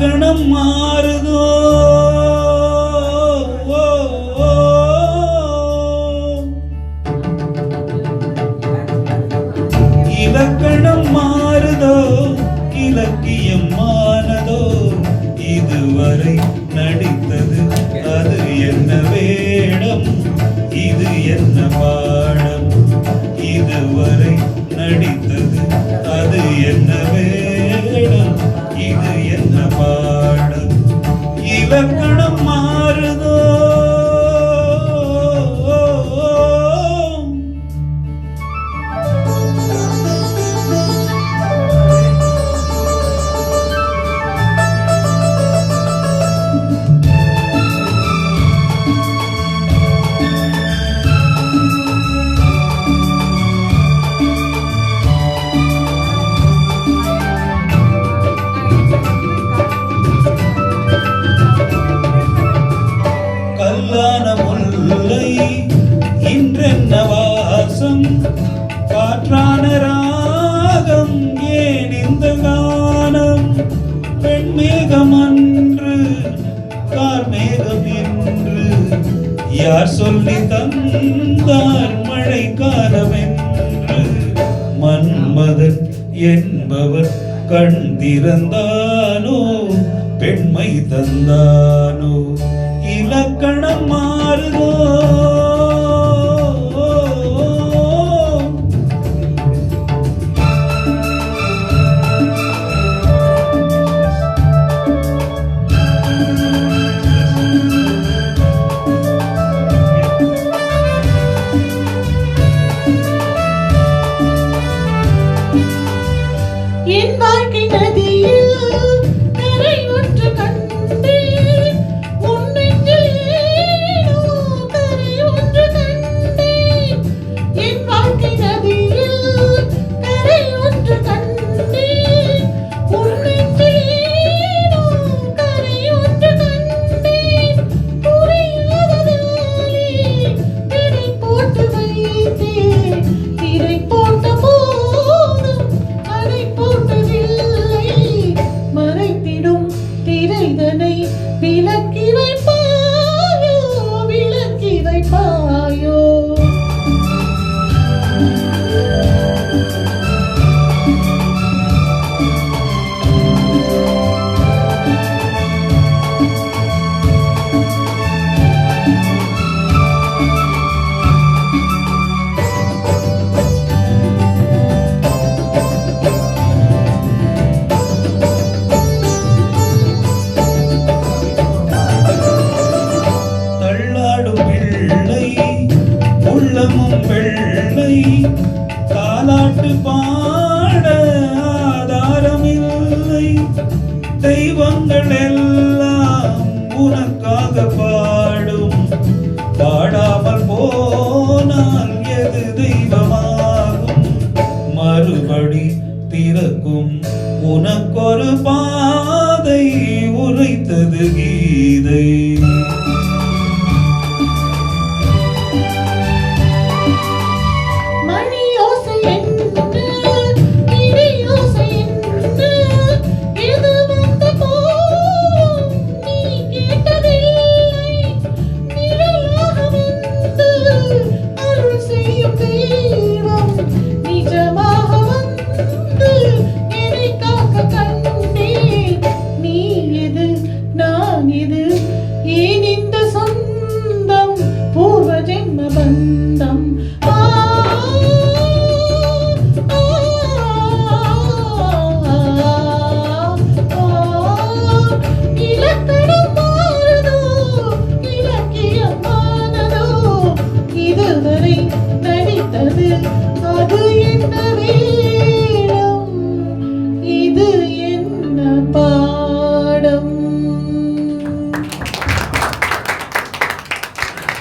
இலக்கணம் மாறுதோ இலக்கணம் மாறுதோ இலக்கியம் மானதோ இதுவரை நடித்தது அது என்ன வேடம் இது என்ன பாடம் இதுவரை நடித்தது அது என்ன வேடம் இது என்ன பாடம் இலக்கணம் மாறுதோ முல்லை இன்றென்ன வாசம் காற்றான ராகம் ஏன் இந்த கானம் பெண்மேகம் அன்று கார்மேகம் என்று யார் சொல்லி தந்தார் மழை காலமென்று மன்மதன் என்பவர் கண் திறந்தானோ பெண்மை தந்தானோ இலக்கணம் மாறுதோ என் வாழ்க்கை நதியில் கரை ஒன்று கண்டேன் உன் நெஞ்சில் ஏனோ கரை ஒன்று கண்டேன் என் வாழ்க்கை நதியில் கரை ஒன்று கண்டேன் உன் நெஞ்சில் ஏனோ கரை ஒன்று கண்டேன் புரியாததாலே திரை போட்டு வைத்தேன் திரை போட்ட திரைதனை விலக்கி வைப்பாயோ விலக்கி வைப்பாயோ உள்ளமும் வெள்ளை தாலாட்டு பாட ஆதாரமில்லை தெய்வங்கள் எல்லாம் உனக்காக பாடும் பாடாமல் போனால் எது தெய்வமாகும் மறுபடி திறக்கும்